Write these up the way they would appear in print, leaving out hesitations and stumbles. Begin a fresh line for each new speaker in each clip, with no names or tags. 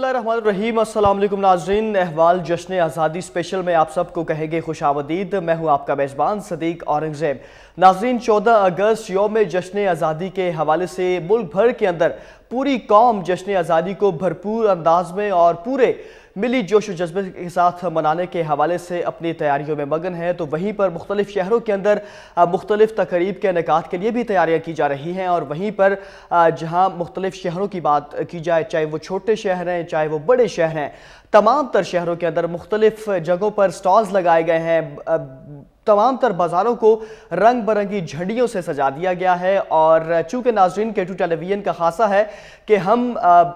बिस्मिल्लाहिर्रहमानिर्रहीम। अस्सलाम वालेकुम नाज़रीन, अहवाल जश्न आज़ादी स्पेशल में आप सबको कहेंगे खुशामदीद। मैं हूँ आपका मेज़बान सदीक औरंगज़ेब। नाज़रीन, 14 अगस्त यौम जश्न आज़ादी के हवाले से मुल्क भर के अंदर पूरी कौम जश्न आज़ादी को भरपूर अंदाज में और पूरे मिली जोश व जज्बे के साथ मनाने के हवाले से अपनी तैयारियों में मगन है। तो वहीं पर मुख्तलिफ शहरों के अंदर मुख्तलिफ तकरीब के इनेकाद के लिए भी तैयारियाँ की जा रही हैं। और वहीं पर जहाँ मुख्तलिफ शहरों की बात की जाए, चाहे वो छोटे शहर हैं चाहे वो बड़े शहर हैं, तमाम तर शहरों के अंदर मुख्तलिफ जगहों पर स्टॉल्स लगाए गए हैं। तमाम तर बाज़ारों को रंग बरंगी झंडियों से सजा दिया गया है। और चूँकि नाज़रीन K2 टेलीविज़न का खासा है कि हम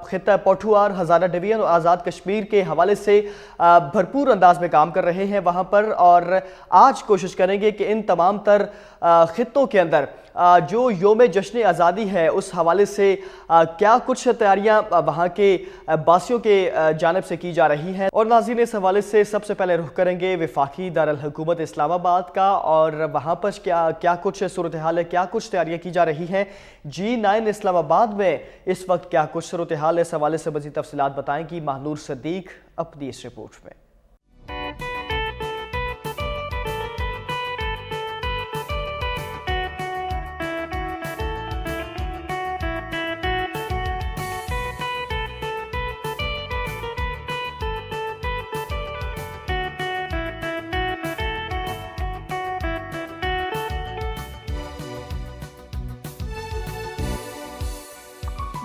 खित्ता पोठुआर, हज़ारा डिवीज़न और आज़ाद कश्मीर के हवाले से भरपूर अंदाज में काम कर रहे हैं वहाँ पर। और आज कोशिश करेंगे कि इन तमाम तर खित्तों के अंदर जो योम जश्न आज़ादी है उस हवाले से क्या कुछ तैयारियां वहाँ के बासियों के जानिब से की जा रही हैं। और नाज़रीन, इस हवाले से सबसे पहले रुख करेंगे वफाकी दारुल हुकूमत इस्लामाबाद का, और वहाँ पर क्या कुछ सूरत हाल है, क्या कुछ तैयारियां की जा रही हैं। G9 इस्लामाबाद में इस वक्त क्या कुछ सूरत हाल है, इस हवाले से मज़ीद तफसीलात बताएंगी महानूर सदीक अपनी इस रिपोर्ट में।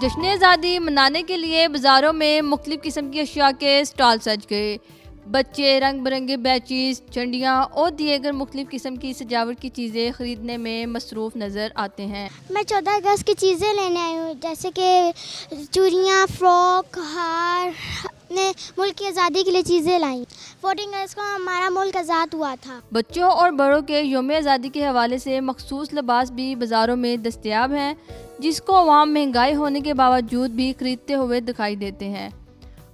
जश्न आज़ादी मनाने के लिए बाज़ारों में मुख्तलिफ़ किस्म की अशिया के स्टॉल सज गए। बच्चे रंग बिरंगे बैचेस, झंडियाँ और दीगर मुख्तलिफ़ किस्म की सजावट की चीज़ें ख़रीदने में मसरूफ़ नज़र आते हैं।
मैं 14 अगस्त की चीज़ें लेने आई हूँ, जैसे कि चूड़ियाँ, फ्रॉक, हार। अपने मुल्क की आज़ादी के लिए चीज़ें लाई। 14 अगस्त को हमारा मुल्क आज़ाद हुआ था।
बच्चों और बड़ों के यौम आज़ादी के हवाले से मखसूस लिबास भी बाज़ारों में दस्तयाब हैं, जिसको अवाम महंगाई होने के बावजूद भी खरीदते हुए दिखाई देते हैं।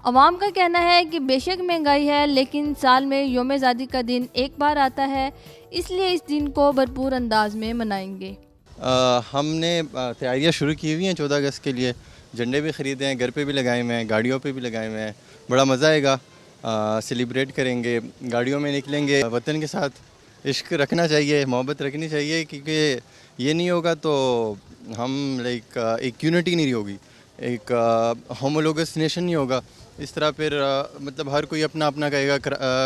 अवाम का कहना है कि बेशक महंगाई है, लेकिन साल में यौम आज़ादी का दिन एक बार आता है, इसलिए इस दिन को भरपूर अंदाज में मनाएंगे।
हमने तैयारियां शुरू की हुई हैं 14 अगस्त के लिए। झंडे भी ख़रीदे हैं, घर पे भी लगाए हुए हैं, गाड़ियों पे भी लगाए हुए हैं। बड़ा मज़ा आएगा, सेलिब्रेट करेंगे, गाड़ियों में निकलेंगे। वतन के साथ इश्क रखना चाहिए, मोहब्बत रखनी चाहिए, क्योंकि ये नहीं होगा तो हम एक यूनिटी नहीं होगी, एक होमोलोगस नेशन नहीं होगा। इस तरह फिर मतलब हर कोई अपना अपना कहेगा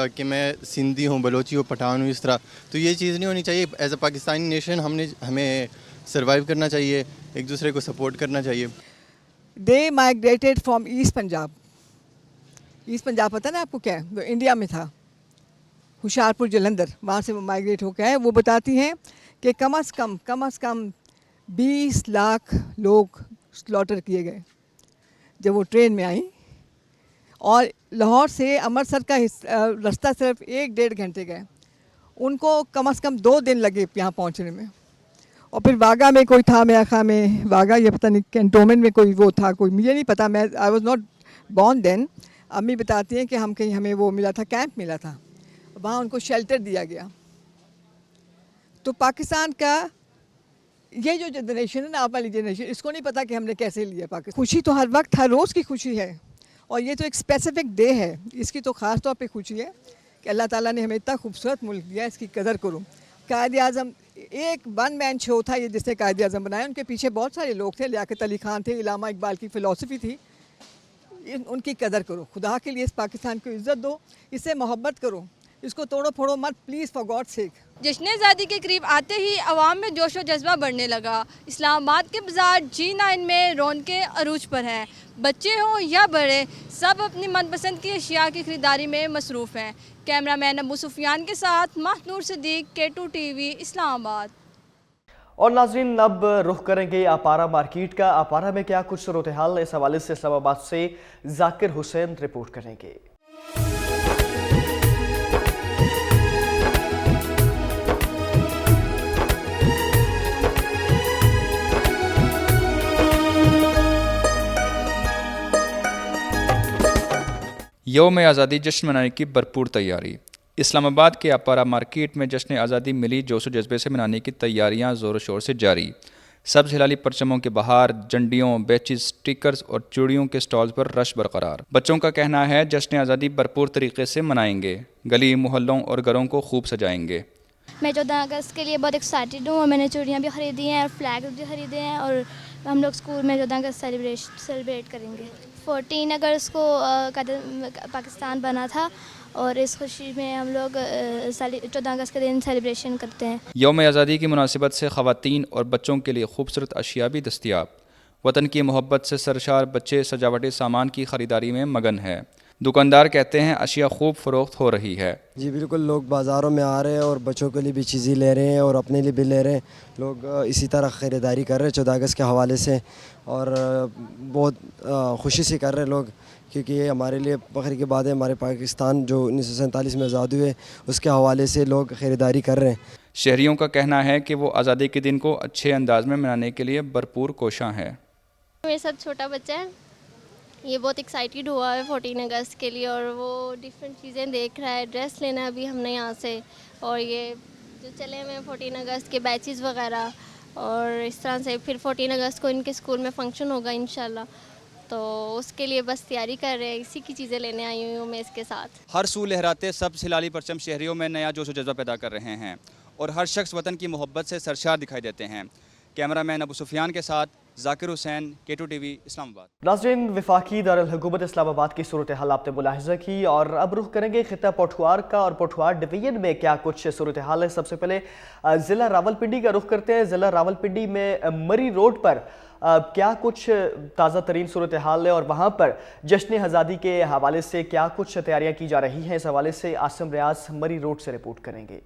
कि मैं सिंधी हूँ, बलोची हूँ, पठान हूँ, इस तरह। तो ये चीज़ नहीं होनी चाहिए। एज अ पाकिस्तानी नेशन हमें सर्वाइव करना चाहिए, एक दूसरे को सपोर्ट करना चाहिए।
They migrated from east Punjab. East Punjab पता ना आपको क्या है? वो इंडिया में था, हुशियारपुर जलंधर, वहाँ से वो माइग्रेट होकर आए। वो बताती हैं कि कम से कम 20 लाख लोग स्लॉटर किए गए जब वो ट्रेन में आई। और लाहौर से अमृतसर का रास्ता सिर्फ 1-1.5 घंटे गए, उनको कम से कम 2 दिन लगे यहाँ पहुँचने में। और फिर वाघा में कोई था, मेरा ख्याल में वाघा, ये पता नहीं कैंटोनमेंट में कोई वो था, कोई मुझे नहीं पता, मैं I was not born then. अम्मी बताती हैं कि हमें वो मिला था, कैंप मिला था, वहाँ उनको शेल्टर दिया गया। तो पाकिस्तान का ये जो जनरेशन है ना, आप वाली जनरेशन, इसको नहीं पता कि हमने कैसे लिया पाकिस्तान। खुशी तो हर वक्त, हर रोज़ की खुशी है, और ये तो एक स्पेसिफिक डे है, इसकी तो ख़ास तौर पे खुशी है कि अल्लाह ताला ने हमें इतना खूबसूरत मुल्क दिया, इसकी कदर करो। कायद आज़म एक 1 मैन शो था ये, जिसने कायद आज़म बनाया। उनके पीछे बहुत सारे लोग थे, लियाकत अली खान थे, इलामा इकबाल की फ़िलासफ़ी थी। उनकी कदर करो, खुदा के लिए इस पाकिस्तान को इज़्ज़त दो, इससे मोहब्बत करो, इसको तोड़ो फोड़ो मत, प्लीज़, फॉर गॉड सेक।
जश्न आज़ादी के करीब आते ही अवाम में जोश व जज्बा बढ़ने लगा। इस्लामाबाद के बाज़ार G9 में रौनकें अरूज पर हैं। बच्चे हों या बड़े, सब अपनी मनपसंद की अशिया की ख़रीदारी में मसरूफ़ हैं। कैमरामैन अबू सुफियान के साथ महानूर सदीक, K2 TV, इस्लामाबाद।
और नाज़रीन, अब रुख करेंगे अपारा मार्केट का। अपारा में क्या कुछ सूरत हाल, इस हवाले से इस्लामाबाद से जाकिर हुसैन रिपोर्ट करेंगे।
यौम आज़ादी जश्न मनाने की भरपूर तैयारी। इस्लामाबाद के अपारा मार्केट में जश्न आज़ादी मिली जोश व जज्बे से मनाने की तैयारियां ज़ोर शोर से जारी। सब्ज हिलाली परचमों के बाहर झंडियों, बैचेस, स्टिकर्स और चूड़ियों के स्टॉल्स पर रश बरकरार। बच्चों का कहना है जश्न आज़ादी भरपूर तरीके से मनाएंगे, गली मोहल्लों और घरों को खूब सजाएंगे।
मैं 14 अगस्त के लिए बहुत एक्साइटेड हूँ और मैंने चूड़ियाँ भी ख़रीदी हैं और फ्लैग भी ख़रीदे हैं और हम लोग स्कूल में 14 अगस्त सेलिब्रेट करेंगे। 14 अगस्त को पाकिस्तान बना था और इस खुशी में हम लोग 14 अगस्त के दिन सेलिब्रेशन करते हैं।
यौम आज़ादी की मुनासिबत से ख़वातीन और बच्चों के लिए खूबसूरत अशिया भी दस्तियाब। वतन की मोहब्बत से सरशार बच्चे सजावटी सामान की ख़रीदारी में मगन है। दुकानदार कहते हैं अशिया खूब फ़रोख्त हो रही है।
जी बिल्कुल, लोग बाज़ारों में आ रहे हैं और बच्चों के लिए भी चीज़ें ले रहे हैं और अपने लिए भी ले रहे हैं। लोग इसी तरह ख़रीदारी कर रहे हैं 14 अगस्त के हवाले से और बहुत खुशी से कर रहे हैं लोग, क्योंकि ये हमारे लिए फ़ख्र की बात है। हमारे पाकिस्तान जो 1947 में आज़ाद हुए उसके हवाले से लोग ख़रीदारी कर रहे हैं।
शहरियों का कहना है कि वो आज़ादी के दिन को अच्छे अंदाज में मनाने के लिए भरपूर कोशां हैं।
मेरे साथ छोटा बच्चा है, ये बहुत एक्साइटेड हुआ है 14 अगस्त के लिए और वो डिफरेंट चीज़ें देख रहा है। ड्रेस लेना अभी हमने यहाँ से और ये जो चले हुए हैं 14 अगस्त के बैचेस वगैरह और इस तरह से फिर 14 अगस्त को इनके स्कूल में फ़ंक्शन होगा इंशाल्लाह, तो उसके लिए बस तैयारी कर रहे हैं। इसी की चीज़ें लेने आई हुई हूँ मैं इसके साथ।
हर सू लहराते सब हिलाली परचम शहरियों में नया जोश व जज्बा पैदा कर रहे हैं और हर शख्स वतन की मोहब्बत से सरशार दिखाई देते हैं। कैमरामैन अबू सुफियान के साथ जाकिर हुसैन, K2 TV, इस्लामाबाद।
नाज़रीन, वफाकी दारुल हुकूमत इस्लामाबाद की सूरत हाल आपने मुलाहिज़ा की और अब रुख करेंगे खिता पोठवार का और पोठवार डिवीजन में क्या कुछ सूरत हाल है। सबसे पहले ज़िला रावलपिंडी का रुख करते हैं। ज़िला रावलपिंडी में मरी रोड पर क्या कुछ ताज़ा तरीन सूरत हाल है और वहाँ पर जश्न आज़ादी के हवाले से क्या कुछ तैयारियाँ की जा रही हैं, इस हवाले से आसिम रियाज मरी रोड से रिपोर्ट करेंगे।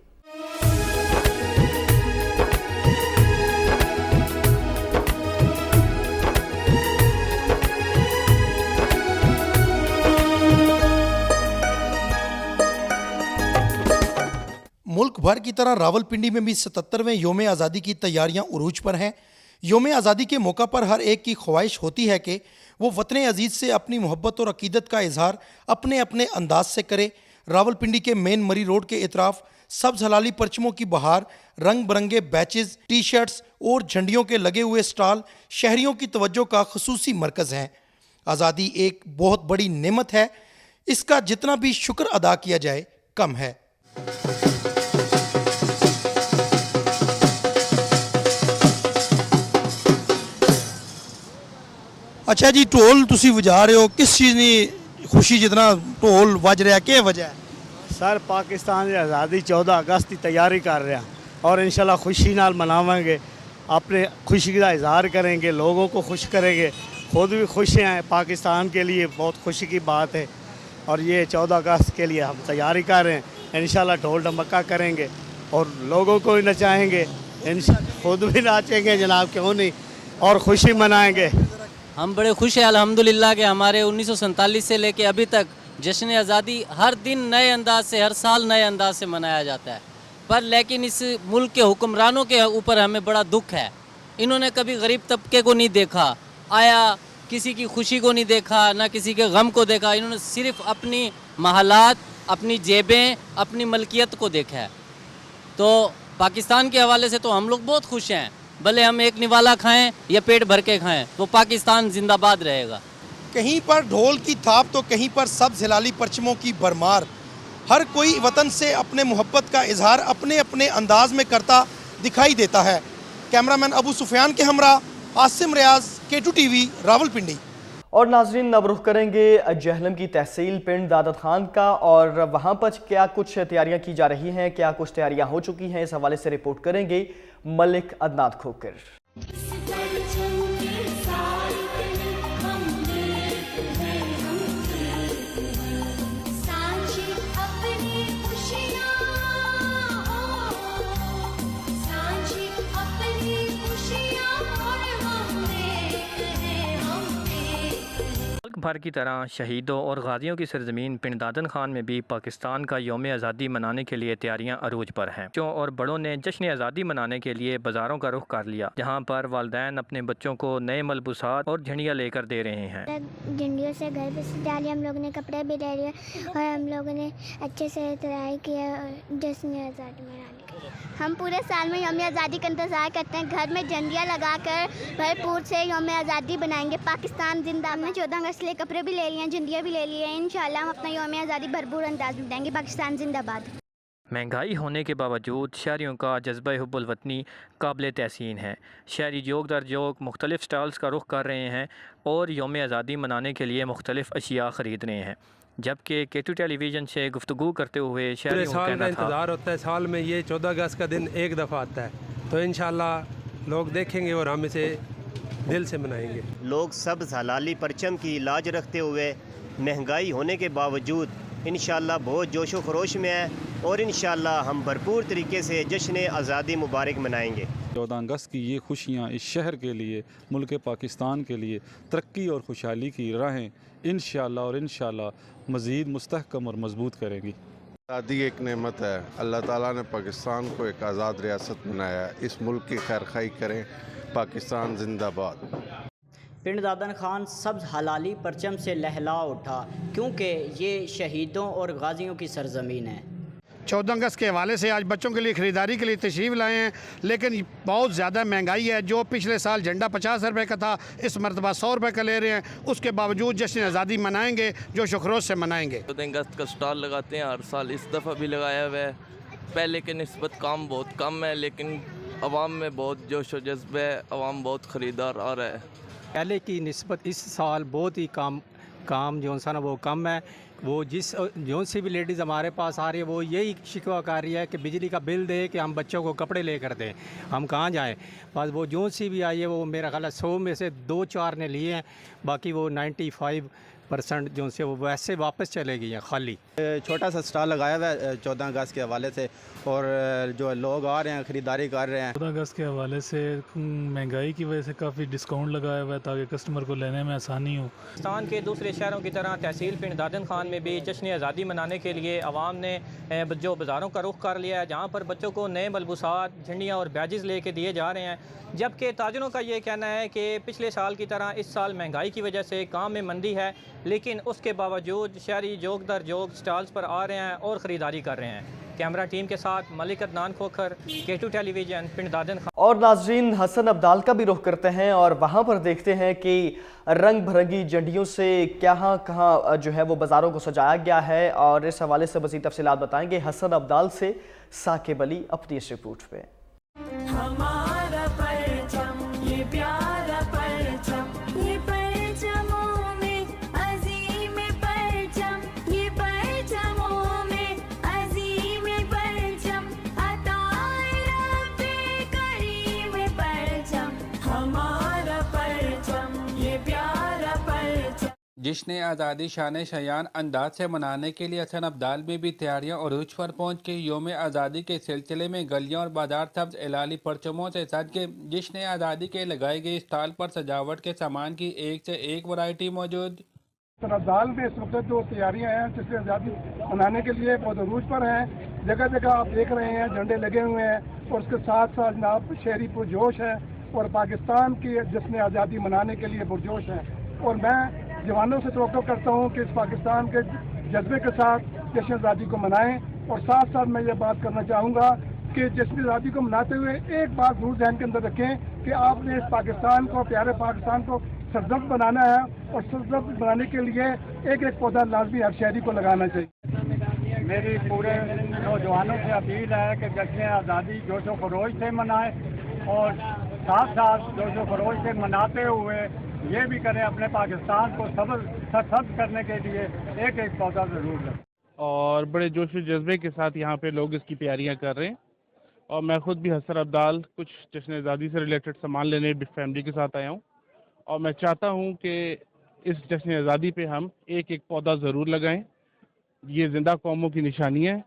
मुल्क भर की तरह रावलपिंडी में भी 77वें योम आज़ादी की तैयारियां उरूज पर हैं। योम आज़ादी के मौका पर हर एक की ख्वाहिश होती है कि वो वतन अजीज़ से अपनी मोहब्बत और अकीदत का इजहार अपने अपने अंदाज से करे। रावलपिंडी के मेन मरी रोड के इतराफ सब्ज हलाली परचमों की बहार, रंग बिरंगे बैचेस, टी शर्ट्स और झंडियों के लगे हुए स्टॉल शहरियों की तवज्जो का खुसूसी मरकज़ हैं। आज़ादी एक बहुत बड़ी नेमत है, इसका जितना भी शुक्र अदा किया जाए कम है। अच्छा जी, ढोल तुसी वजा रहे हो, किस चीज़ की खुशी जितना ढोल वज रहा, क्या वजह है?
सर पाकिस्तान की आज़ादी 14 अगस्त की तैयारी कर रहे हैं और इंशाल्लाह खुशी नाल मनावेंगे, अपने खुशी का इजहार करेंगे, लोगों को खुश करेंगे, खुद भी खुश हैं। पाकिस्तान के लिए बहुत खुशी की बात है और ये 14 अगस्त के लिए हम तैयारी कर रहे हैं। इंशाल्लाह ढोल ढमक्का करेंगे और लोगों को भी नचाएँगे, खुद भी नाचेंगे जनाब, क्यों नहीं, और खुशी मनाएँगे।
हम बड़े खुश हैं अल्हम्दुलिल्लाह कि हमारे 1947 से लेके अभी तक जश्न आज़ादी हर दिन नए अंदाज से, हर साल नए अंदाज से मनाया जाता है। पर लेकिन इस मुल्क के हुक्मरानों के ऊपर हमें बड़ा दुख है। इन्होंने कभी गरीब तबके को नहीं देखा, आया किसी की खुशी को नहीं देखा, ना किसी के गम को देखा। इन्होंने सिर्फ अपनी महलात, अपनी जेबें, अपनी मलकियत को देखा है। तो पाकिस्तान के हवाले से तो हम लोग बहुत खुश हैं, भले हम एक निवाला खाएं या पेट भर के खाएं, तो पाकिस्तान जिंदाबाद रहेगा।
कहीं पर ढोल की थाप तो कहीं पर सब्ज हिलाली परचमों की भरमार। हर कोई वतन से अपने मोहब्बत का इजहार अपने अपने अंदाज में करता दिखाई देता है। कैमरामैन अबू सुफियान के हमरा आसिम रियाज, K2 TV, रावलपिंडी।
और नाजरीन, अब रुख करेंगे जहलम की तहसील पिंड दादत खान का और वहाँ पर क्या कुछ तैयारियाँ की जा रही हैं, क्या कुछ तैयारियाँ हो चुकी हैं, इस हवाले से रिपोर्ट करेंगे मलिक अदनान खोकर।
भर की तरह शहीदों और गाजियों की सरजमीन पिंड दादन खान में भी पाकिस्तान का यौम आज़ादी मनाने के लिए तैयारियां अरूज पर हैं। बच्चों और बड़ों ने जश्न आज़ादी मनाने के लिए बाज़ारों का रुख कर लिया, जहां पर वालिदैन अपने बच्चों को नए मलबूसात और झंडियाँ लेकर दे रहे हैं।
झंडियों से घर पे सजा लिया, हम लोगों ने कपड़े भी ले लिए और हम लोगों ने अच्छे से तैयारी किया जश्न आज़ादी मनाने के। हम पूरे साल में यौम आज़ादी का इंतज़ार करते हैं। घर में झंडियाँ लगाकर भरपूर से यौम आज़ादी बनाएंगे। पाकिस्तान जिंदाबाद। हमने 14 अगस्त के लिए कपड़े भी ले लिए हैं, झंडियाँ भी ले ली हैं। इंशाल्लाह हम अपना यौम आज़ादी भरपूर अंदाज में बनाएंगे। पाकिस्तान जिंदाबाद।
महंगाई होने के बावजूद शहरियों का जज्बा हुब्बुल वतनी काबिल तहसीन है। शहरी जोक दर जोक मुख्तलिफ़ स्टॉल्स का रुख कर रहे हैं और यौम आज़ादी मनाने के लिए मुख्तलिफ़ अशिया ख़रीद रहे हैं। जबकि K2 टेलीविज़न से गुफ्तगू करते हुए शहरियों का कहना था
इंतज़ार होता है, साल में ये 14 अगस्त का दिन एक दफ़ा आता है, तो इंशाल्लाह लोग देखेंगे और हम इसे दिल से मनाएंगे।
लोग सब हलाली परचम की लाज रखते हुए महंगाई होने के बावजूद इंशाल्लाह बहुत जोशो खरोश में है और इंशाल्लाह हम भरपूर तरीके से जश्न आज़ादी मुबारक मनाएंगे।
14 अगस्त की ये खुशियाँ इस शहर के लिए, मुल्क पाकिस्तान के लिए तरक्की और खुशहाली की राहें इंशाल्लाह मज़ीद मुस्तहकम और मजबूत करेंगी।
आज़ादी एक नेमत है। अल्लाह ताला ने पाकिस्तान को एक आज़ाद रियासत बनाया है। इस मुल्क की खैर खाई करें। पाकिस्तान जिंदाबाद।
पिंड दादन खान सब्ज़ हलाली परचम से लहला उठा क्योंकि ये शहीदों और गाजियों की सरजमीन है।
14 अगस्त के हवाले से आज बच्चों के लिए ख़रीदारी के लिए तशरीफ़ लाए हैं, लेकिन बहुत ज़्यादा महंगाई है। जो पिछले साल झंडा 50 रुपये का था, इस मरतबा 100 रुपये का ले रहे हैं। उसके बावजूद जश्न आज़ादी मनाएंगे, जो शुक्रोज से मनाएंगे।
14 अगस्त का स्टॉल लगाते हैं हर साल, इस दफ़ा भी लगाया हुआ है। पहले के निस्बत काम बहुत कम है, लेकिन आवाम में बहुत जोश व जज्बा है, आवाम बहुत ख़रीदार आ रहा है।
पहले की निस्बत इस साल बहुत ही काम जो सा ना वो कम है। वो जो सी भी लेडीज़ हमारे पास आ रही है वो यही शिकवा कर रही है कि बिजली का बिल दे कि हम बच्चों को कपड़े लेकर दें, हम कहाँ जाएं। बस वो जो सी भी आई है वो मेरा ख्याल है 100 में से 2-4 ने लिए हैं, बाकी वो 95% जो से वो वैसे वापस चले गई हैं खाली।
छोटा सा स्टॉल लगाया हुआ है 14 अगस्त के हवाले से और जो लोग आ रहे हैं ख़रीदारी कर रहे हैं।
14 अगस्त के हवाले से महंगाई की वजह से काफ़ी डिस्काउंट लगाया हुआ है ताकि कस्टमर को लेने में आसानी हो।
पाकिस्तान के दूसरे शहरों की तरह तहसील पिंड दादन खान में भी जश्न आज़ादी मनाने के लिए आवाम ने जो बाज़ारों का रुख कर लिया है, जहाँ पर बच्चों को नए मलबूसात, झंडियाँ और बैजेज़ लेके दिए जा रहे हैं। जबकि ताजरों का ये कहना है कि पिछले साल की तरह इस साल महंगाई की वजह से काम में मंदी है, लेकिन उसके बावजूद शहरी जोक दर जोक स्टॉल्स पर आ रहे हैं और ख़रीदारी कर रहे हैं। कैमरा टीम के साथ मलिक अदनान खोखर, K2 टेलीविज़न, पिंड दादन खान।
और नाजरीन, हसन अब्दाल का भी रुख करते हैं और वहाँ पर देखते हैं कि रंग बिरंगी झंडियों से कहाँ जो है वो बाज़ारों को सजाया गया है। और इस हवाले से मज़ीद तफसीलात बताएंगे हसन अब्दाल से साकिब अली अपनी इस रिपोर्ट में।
हमारा परचम, ये प्यारा परचम, ये परचमों में अजीम परचम, ये परचमों में अजीम परचम, अताए रब्बे करीम परचम, हमारा परचम, ये प्यारा परचम।
जश्न आज़ादी शान शयान अंदाज से मनाने के लिए हसन अब्दाल में भी तैयारियां उरूज पर पहुँच के यौम आज़ादी के सिलसिले में गलियां और बाजार सब्ज़ एलाली परचमों से सज के जश्न आज़ादी के लगाए गए स्टॉल पर सजावट के सामान की एक से एक वैरायटी मौजूद।
हसन अब्दाल में इस वक्त जो तैयारियाँ हैं जश्न आज़ादी मनाने के लिए बहुत अरूज पर हैं। जगह जगह आप देख रहे हैं झंडे लगे हुए हैं और उसके साथ साथ जनाब शहरी पुरजोश है और पाकिस्तान की जश्न आज़ादी मनाने के लिए पुरजोश है। और मैं जवानों से तवक्को करता हूँ कि इस पाकिस्तान के जज्बे के साथ जश्न आज़ादी को मनाएं। और साथ साथ मैं ये बात करना चाहूँगा कि जश्न आज़ादी को मनाते हुए एक बात जरूर ध्यान के अंदर रखें कि आपने इस पाकिस्तान को, प्यारे पाकिस्तान को सरजद बनाना है और सरजद बनाने के लिए एक एक पौधा लाजमी हर शहरी को लगाना चाहिए।
मेरी पूरे नौजवानों से अपील है कि जश्न आज़ादी जोशो खरोश से मनाएं और साथ साथ जोशो खरोश से मनाते हुए ये भी करें अपने पाकिस्तान को सब्ज़ करने के लिए एक एक पौधा ज़रूर लें।
और बड़े जोश व जज्बे के साथ यहाँ पे लोग इसकी तैयारियाँ कर रहे हैं और मैं खुद भी हसन अब्दाल कुछ जश्न आज़ादी से रिलेटेड सामान लेने फैमिली के साथ आया हूँ और मैं चाहता हूँ कि इस जश्न आज़ादी पे हम एक एक पौधा ज़रूर लगाएं। ये जिंदा कौमों की निशानी है।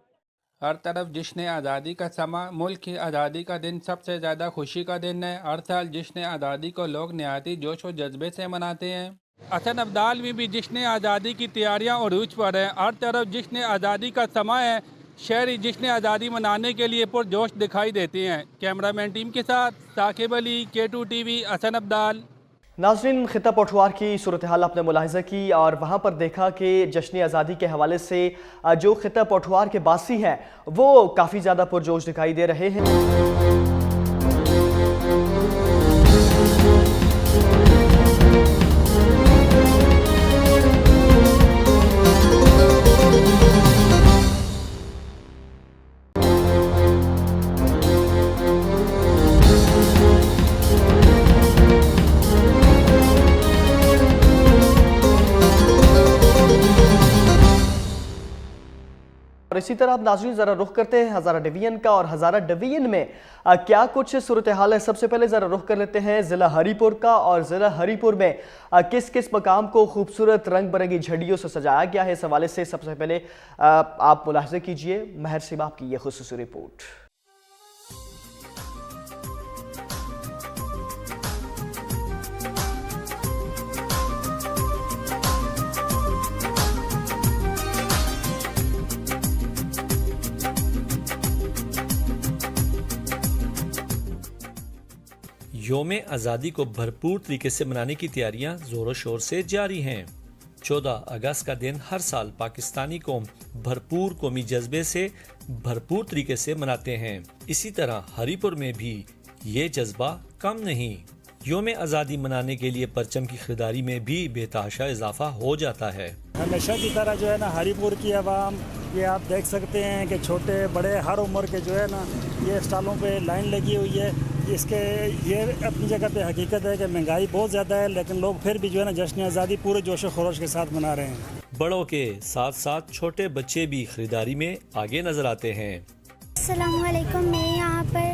हर तरफ जश्न आज़ादी का समा, मुल्क की आज़ादी का दिन सबसे ज़्यादा खुशी का दिन है। हर साल जश्न आज़ादी को लोग नहायती जोश व जज्बे से मनाते हैं। हसन अब्दाल में भी जश्न आज़ादी की तैयारियां उरूज पर हैं। हर तरफ जश्न आज़ादी का समा है। शहरी जश्न आज़ादी मनाने के लिए पुरजोश दिखाई देते हैं। कैमरामैन टीम के साथ साकिब अली, K2 TV, हसन अब्दाल।
नाज़रीन, खिता पठवार की सूरत हाल आपने मुलाहिजा की और वहाँ पर देखा कि जश्न आज़ादी के हवाले से जो खिता पठवार के बासी हैं वो काफ़ी ज़्यादा पुरजोश दिखाई दे रहे हैं। और इसी तरह आप नाज़रीन ज़रा रुख करते हैं हज़ारा डिवीज़न का, और हज़ारा डिवीज़न में क्या कुछ सूरत हाल है। सबसे पहले ज़रा रुख कर लेते हैं ज़िला हरीपुर का, और ज़िला हरीपुर में किस किस मकाम को खूबसूरत रंग बिरंगी झंडियों से सजाया गया है। इस हवाले से सबसे पहले आप मुलाहिज़ा कीजिए महर सिमाब की ये खुसूसी रिपोर्ट।
योम आज़ादी को भरपूर तरीके से मनाने की तैयारियां जोरों शोर से जारी हैं। 14 अगस्त का दिन हर साल पाकिस्तानी कौम भरपूर कौमी जज्बे से भरपूर तरीके से मनाते हैं। इसी तरह हरीपुर में भी ये जज्बा कम नहीं। योम आज़ादी मनाने के लिए परचम की खरीदारी में भी बेतहाशा इजाफा हो जाता है।
हमेशा की तरह जो है ना हरीपुर की आवाम, ये आप देख सकते हैं कि छोटे बड़े हर उम्र के जो है ना ये स्टॉलों पे लाइन लगी हुई है। इसके ये अपनी जगह पे हकीकत है कि महंगाई बहुत ज़्यादा है, लेकिन लोग फिर भी जो है ना जश्न आज़ादी पूरे जोश व खरोश के साथ मना रहे हैं।
बड़ों के साथ साथ छोटे बच्चे भी खरीदारी में आगे नजर आते हैं।
अस्सलाम वालेकुम, मैं यहाँ पर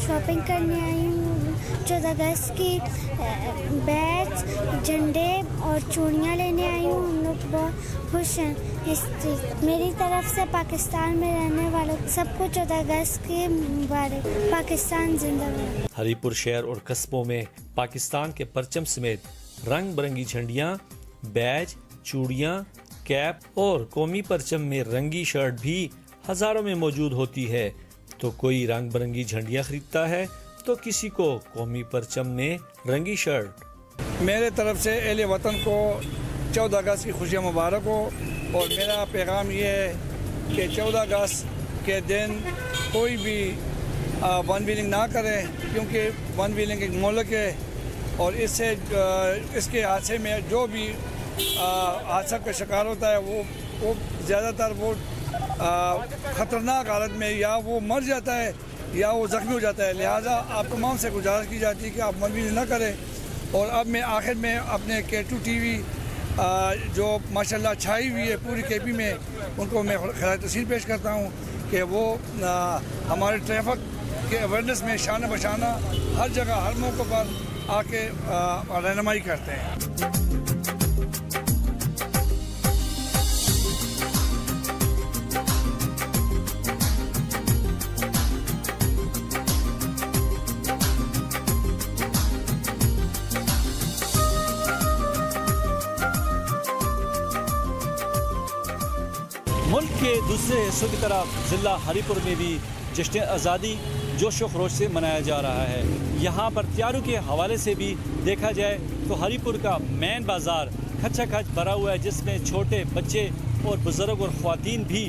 शॉपिंग करने आई हूँ। 14 अगस्त की बैच, झंडे और चूड़ियाँ लेने आई हूँ। हम लोग बहुत खुश हैं। मेरी तरफ से पाकिस्तान में रहने वालों सबको 14 अगस्त की मुबारक। पाकिस्तान जिंदाबाद।
हरीपुर शहर और कस्बों में पाकिस्तान के परचम समेत रंग बिरंगी झंडियाँ, बैज, चूड़ियाँ, कैप और कौमी परचम में रंगी शर्ट भी हजारों में मौजूद होती है। तो कोई रंग बिरंगी झंडियाँ खरीदता है तो किसी को कौमी परचम में रंगी शर्ट।
मेरे तरफ से अहले वतन को 14 अगस्त की खुशियाँ मुबारक हो। और मेरा पैगाम ये है कि 14 अगस्त के दिन कोई भी वन व्हीलिंग ना करे, क्योंकि वन व्हीलिंग एक मोहलक है और इससे इसके हादसे में जो भी हादसा का शिकार होता है वो ज़्यादातर वो ख़तरनाक हालत में या वो मर जाता है या वो ज़ख्मी हो जाता है। लिहाजा आप तमाम से गुजारिश की जाती है कि आप वन व्हीलिंग ना करें। और अब मैं आखिर में अपने K2 TV जो माशाल्लाह छाई हुई है पूरी KP में, उनको मैं खैर तहसीन पेश करता हूँ कि वो हमारे ट्रैफिक के अवेयरनेस में शाना बशाना हर जगह हर मौक़े पर आके रहनुमाई करते हैं।
मुल्क के दूसरे हिस्सों की तरफ ज़िला हरीपुर में भी जश्न आज़ादी जोश व खरोश से मनाया जा रहा है। यहाँ पर तैयारियों के हवाले से भी देखा जाए तो हरीपुर का मेन बाज़ार खचा खच भरा हुआ है, जिसमें छोटे बच्चे और बुज़ुर्ग और ख़वातीन भी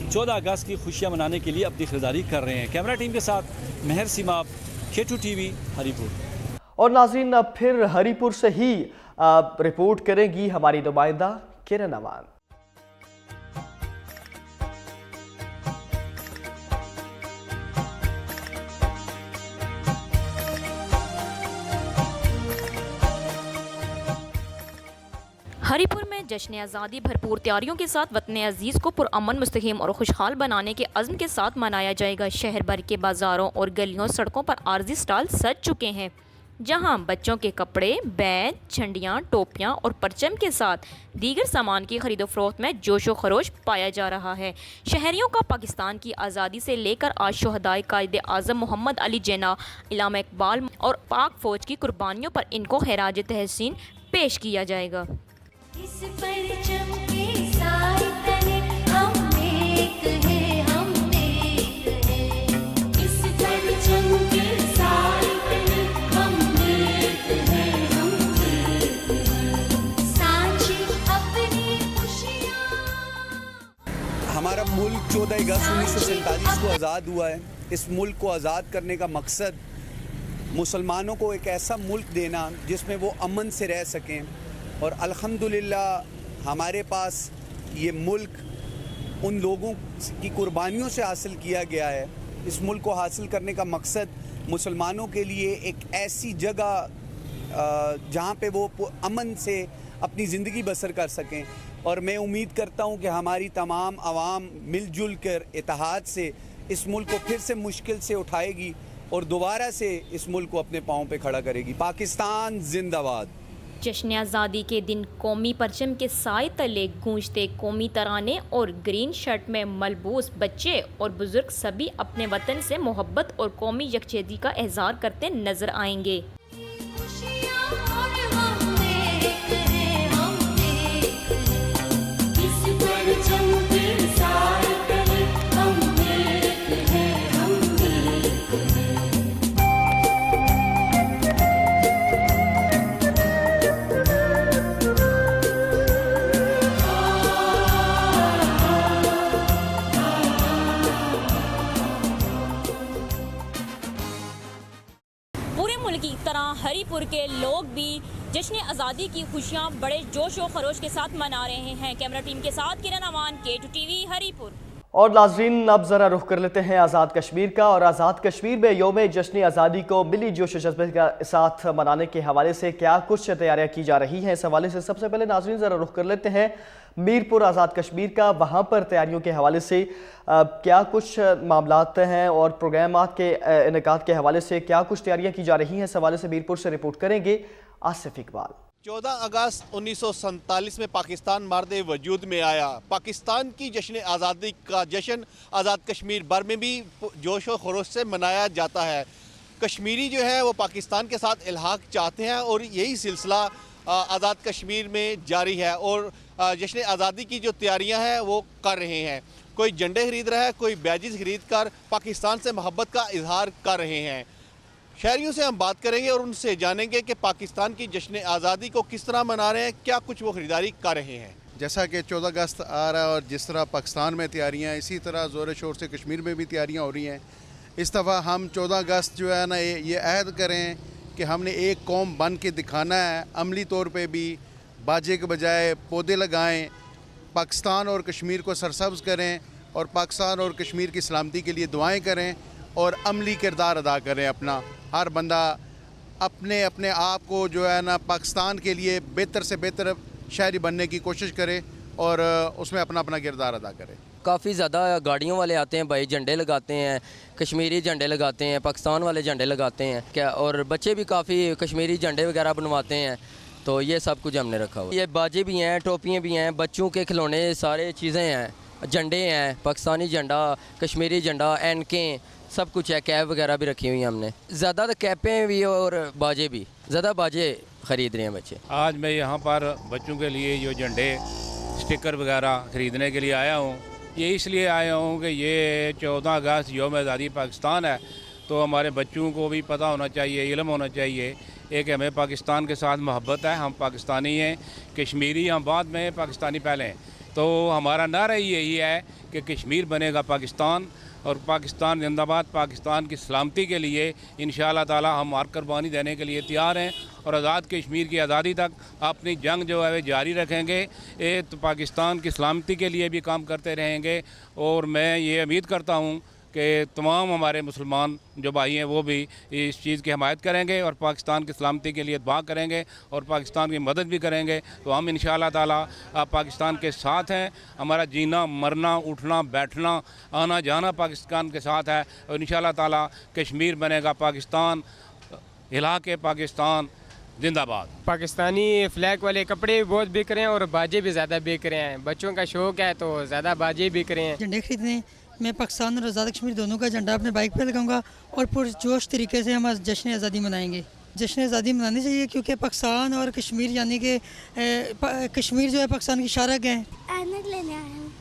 14 अगस्त की खुशियाँ मनाने के लिए अपनी खरीदारी कर रहे हैं। कैमरा टीम के साथ महर सिमाब, K2 TV हरीपुर।
और नाज़रीन, अब फिर हरीपुर से ही रिपोर्ट करेंगी हमारी नुमाइंदा किरण अमान।
हरीपुर में जश्न आज़ादी भरपूर तैयारियों के साथ वतन अजीज़ को पुरअमन, मुस्तकीम और खुशहाल बनाने के अज़्म के साथ मनाया जाएगा। शहर भर के बाज़ारों और गलियों सड़कों पर आर्जी स्टॉल सज चुके हैं, जहां बच्चों के कपड़े, बैग, झंडियाँ, टोपियाँ और परचम के साथ दीगर सामान की खरीदो फरोख्त में जोश व खरोश पाया जा रहा है। शहरियों का पाकिस्तान की आज़ादी से लेकर आज शहदाए कायद आज़म मोहम्मद अली जिन्ना, इलामा इकबाल और पाक फ़ौज की कुर्बानियों पर इनको खैराज तहसीन पेश किया जाएगा।
इस परचम के साए तले हम एक हैं, हम एक हैं। इस परचम के साए तले हम एक हैं, हम
हमारा मुल्क 14 अगस्त 1947 को आज़ाद हुआ है। इस मुल्क को आज़ाद करने का मकसद मुसलमानों को एक ऐसा मुल्क देना जिसमें वो अमन से रह सकें, और अल्हम्दुलिल्लाह हमारे पास ये मुल्क उन लोगों की कुर्बानियों से हासिल किया गया है। इस मुल्क को हासिल करने का मकसद मुसलमानों के लिए एक ऐसी जगह जहाँ पे वो अमन से अपनी ज़िंदगी बसर कर सकें, और मैं उम्मीद करता हूँ कि हमारी तमाम आवाम मिलजुल कर इत्तेहाद से इस मुल्क को फिर से मुश्किल से उठाएगी और दोबारा से इस मुल्क को अपने पाँव पे खड़ा करेगी। पाकिस्तान जिंदाबाद।
जश्न आज़ादी के दिन कौमी परचम के साए तले गूंजते कौमी तराने और ग्रीन शर्ट में मलबूस बच्चे और बुजुर्ग सभी अपने वतन से मोहब्बत और कौमी यकजहती का इज़हार करते नजर आएंगे। पूरे मुल्क की तरह हरिपुर के लोग भी जश्न आज़ादी की खुशियां बड़े जोश और खरोश के साथ मना रहे हैं। कैमरा टीम के साथ किरण अमान, K2 TV, हरिपुर।
और नाज़रीन, अब ज़रा रुख कर लेते हैं आज़ाद कश्मीर का। और आज़ाद कश्मीर में योम जश्न आज़ादी को मिली जोश जज्बे के साथ मनाने के हवाले से क्या कुछ तैयारियां की जा रही हैं, इस हवाले से सबसे पहले नाज़रीन ज़रा रुख कर लेते हैं मीरपुर आज़ाद कश्मीर का। वहाँ पर तैयारियों के हवाले से क्या कुछ मामलात हैं और प्रोग्रामात के इनेकाद के हवाले से क्या कुछ तैयारियाँ की जा रही हैं, इस हवाले से मीरपुर से रिपोर्ट करेंगे आसिफ इकबाल।
14 अगस्त 1947 में पाकिस्तान मार्दे वजूद में आया। पाकिस्तान की जश्न आज़ादी का जश्न आज़ाद कश्मीर भर में भी जोश और खरोश से मनाया जाता है। कश्मीरी जो है वो पाकिस्तान के साथ इल्हाक चाहते हैं और यही सिलसिला आज़ाद कश्मीर में जारी है और जश्न आज़ादी की जो तैयारियां हैं वो कर रहे हैं। कोई झंडे खरीद रहा है, कोई बैजेस खरीद कर पाकिस्तान से मोहब्बत का इजहार कर रहे हैं। शहरियों से हम बात करेंगे और उनसे जानेंगे कि पाकिस्तान की जश्न आज़ादी को किस तरह मना रहे हैं, क्या कुछ वो ख़रीदारी कर रहे हैं।
जैसा कि 14 अगस्त आ रहा है और जिस तरह पाकिस्तान में तैयारियां, इसी तरह ज़ोर शोर से कश्मीर में भी तैयारियां हो रही हैं। इस दफ़ा हम 14 अगस्त जो है ना ये अहद करें कि हमने एक कौम बन के दिखाना है। अमली तौर पे भी बाजे के बजाय पौधे लगाएं, पाकिस्तान और कश्मीर को सरसब्ज़ करें और पाकिस्तान और कश्मीर की सलामती के लिए दुआएं करें और अमली किरदार अदा करें अपना। हर बंदा अपने अपने आप को जो है ना पाकिस्तान के लिए बेहतर से बेहतर शहरी बनने की कोशिश करे और उसमें अपना अपना किरदार अदा करे।
काफ़ी ज़्यादा गाड़ियों वाले आते हैं भाई, झंडे लगाते हैं, कश्मीरी झंडे लगाते हैं, पाकिस्तान वाले झंडे लगाते हैं क्या, और बच्चे भी काफ़ी कश्मीरी झंडे वगैरह बनवाते हैं। तो ये सब कुछ हमने रखा हुआ। ये बाजे भी हैं, टोपियाँ भी हैं, बच्चों के खिलौने, सारे चीज़ें हैं, झंडे हैं, पाकिस्तानी झंडा, कश्मीरी झंडा, एनके, सब कुछ है। कैप वगैरह भी रखी हुई हैं हमने। ज़्यादा तो कैपें भी और बाजे भी, ज़्यादा बाजे ख़रीद रहे हैं बच्चे।
आज मैं यहाँ पर बच्चों के लिए जो झंडे स्टिकर वगैरह ख़रीदने के लिए आया हूँ। ये इसलिए आया हूँ कि ये 14 अगस्त यौम आज़ादी पाकिस्तान है, तो हमारे बच्चों को भी पता होना चाहिए, इल्म होना चाहिए एक हमें पाकिस्तान के साथ मोहब्बत है। हम पाकिस्तानी हैं, कश्मीरी हम बाद में, पाकिस्तानी पहले हैं। तो हमारा नारा यही है कि कश्मीर बनेगा पाकिस्तान और पाकिस्तान जिंदाबाद। पाकिस्तान की सलामती के लिए इंशाअल्लाह ताला हम हर कुर्बानी देने के लिए तैयार हैं और आज़ाद कश्मीर की आज़ादी तक अपनी जंग जो है जारी रखेंगे। तो पाकिस्तान की सलामती के लिए भी काम करते रहेंगे और मैं ये उम्मीद करता हूँ कि तमाम हमारे मुसलमान जो भाई हैं वो भी इस चीज़ की हमायत करेंगे और पाकिस्तान की सलामती के लिए दुआ करेंगे और पाकिस्तान की मदद भी करेंगे। तो हम इंशाअल्लाह ताला पाकिस्तान के साथ हैं। हमारा जीना मरना उठना बैठना आना जाना पाकिस्तान के साथ है और इंशाअल्लाह ताला कश्मीर बनेगा पाकिस्तान, हिला के पाकिस्तान जिंदाबाद।
पाकिस्तानी फ्लैग वाले कपड़े भी बहुत बिक रहे हैं और बाजे भी ज़्यादा बिक रहे हैं। बच्चों का शौक है तो ज़्यादा बाजे बिक रहे हैं।
झंडे खरीदने मैं पाकिस्तान और आज़ाद कश्मीर दोनों का झंडा अपने बाइक पे लगाऊंगा और पुरजोश तरीके से हम आज जश्न आज़ादी मनाएंगे। जश्न आज़ादी मनानी चाहिए क्योंकि पाकिस्तान और कश्मीर यानी कि कश्मीर जो है पाकिस्तान की शारक है।
ऐनक लेने आया हूँ,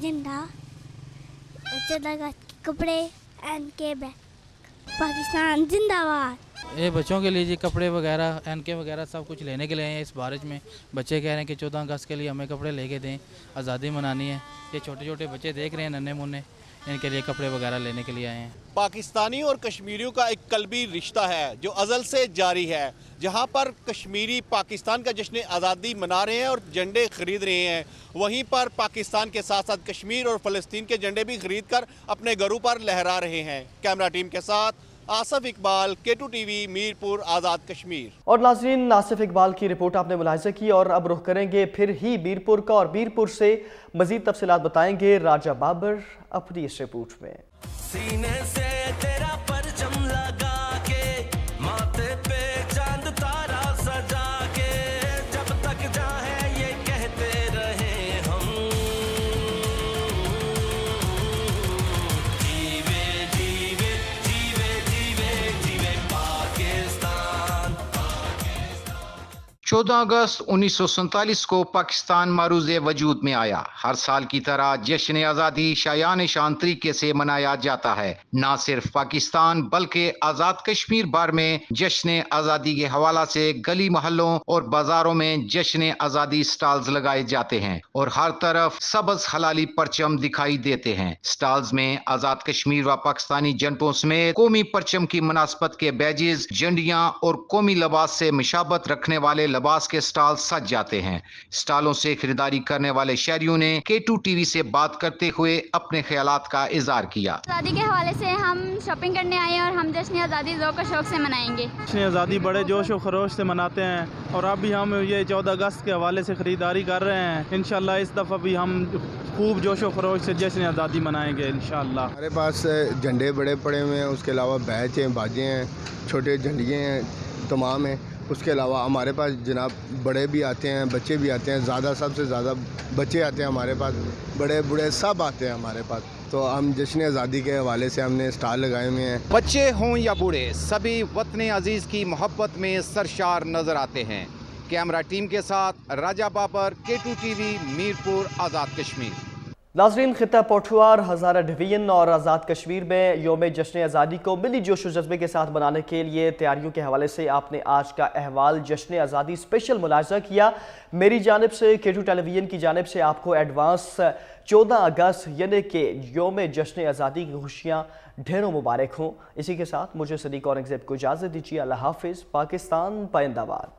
झंडा, 14 अगस्त के कपड़े, एंड के बैग। पाकिस्तान जिंदाबाद।
ये बच्चों के लिए जी कपड़े वगैरह एनके वगैरह सब कुछ लेने के लिए हैं इस बारिश में। बच्चे कह रहे हैं कि 14 अगस्त के लिए हमें कपड़े लेके दें, आज़ादी मनानी है। ये छोटे छोटे बच्चे देख रहे हैं नन्हे मुन्ने, इनके लिए कपड़े वगैरह लेने के लिए आए हैं।
पाकिस्तानी और कश्मीरियों का एक कल्बी रिश्ता है जो अज़ल से जारी है, जहां पर कश्मीरी पाकिस्तान का जश्न आज़ादी मना रहे हैं और झंडे खरीद रहे हैं, वहीं पर पाकिस्तान के साथ साथ कश्मीर और फ़लस्तीन के झंडे भी खरीद कर अपने घरों पर लहरा रहे हैं। कैमरा टीम के साथ आसिफ इकबाल, K2 TV, मीरपुर, आज़ाद कश्मीर।
और नाज़रीन, आसिफ इकबाल की रिपोर्ट आपने मुलाहिज़ा की और अब रुख करेंगे फिर ही मीरपुर का, और मीरपुर से मज़ीद तफसीलात बताएंगे राजा बाबर अपनी इस रिपोर्ट में।
सीने से तेरा परचम लगा के, माथे पे चांद तारा सजा के, जब तक चाहे ये कहते रहे हम, जीवे जीवे जीवे जीवे जीवे पाकिस्तान।
14 अगस्त 1947 को पाकिस्तान मारूज़े वजूद में आया। हर साल की तरह जश्न आज़ादी शायान शान तरीके से मनाया जाता है। न सिर्फ पाकिस्तान बल्कि आज़ाद कश्मीर भर में जश्न आज़ादी के हवाला से गली मोहल्लों और बाजारों में जश्न आज़ादी स्टॉल्स लगाए जाते हैं और हर तरफ सबज हलाली परचम दिखाई देते हैं। स्टॉल्स में आज़ाद कश्मीर व पाकिस्तानी जनपदों समेत कौमी परचम की मुनासबत के बैजेस, झंडियां और कौमी लिबास से मुशाबत रखने वाले लिबास के स्टॉल सज जाते हैं। स्टॉलों से खरीदारी करने वाले शहरियों ने K2 TV से बात करते हुए अपने ख्यालात का इजहार किया।
आज़ादी के हवाले से हम शॉपिंग करने आए हैं और हम जश्न आज़ादी ज़ौक़ और शौक़ से मनाएंगे।
जश्न आज़ादी बड़े जोश और खरोश से मनाते हैं और अब भी हम ये 14 अगस्त के हवाले से ख़रीदारी कर रहे हैं। इंशाल्लाह इस दफ़ा भी हम खूब जोश और खरोश से जश्न आज़ादी मनाएंगे इंशाल्लाह।
हमारे पास झंडे बड़े पड़े हुए हैं, उसके अलावा बैच हैं, बाजे हैं, छोटे झंडियाँ हैं, तमाम हैं। उसके अलावा हमारे पास जनाब बड़े भी आते हैं, बच्चे भी आते हैं। ज़्यादा सबसे ज़्यादा बच्चे आते हैं हमारे पास, बड़े बूढ़े सब आते हैं हमारे पास। तो हम जश्न आज़ादी के हवाले से हमने स्टॉल लगाए हुए हैं।
बच्चे हों या बूढ़े, सभी वतन अजीज़ की मोहब्बत में सरशार नज़र आते हैं। कैमरा टीम के साथ राजा बाबर, K2 TV, मीरपुर, आज़ाद कश्मीर।
नाज़रीन, खिता पोठुआर, हज़ारा डिवीज़न और आज़ाद कश्मीर में योम जश्न आज़ादी को मिली जोश व जज्बे के साथ मनाने के लिए तैयारियों के हवाले से आपने आज का अहवाल जश्न आज़ादी स्पेशल मुलाहिज़ा किया। मेरी जानिब से, K2 टेलीविज़न की जानिब से आपको एडवांस 14 अगस्त यानी कि योम जश्न आज़ादी की खुशियाँ ढेरों मुबारक हों। इसी के साथ मुझे सदीक औरंगज़ेब को इजाज़त दीजिए। अल्लाह हाफिज़। पाकिस्तान पाइंदाबाद।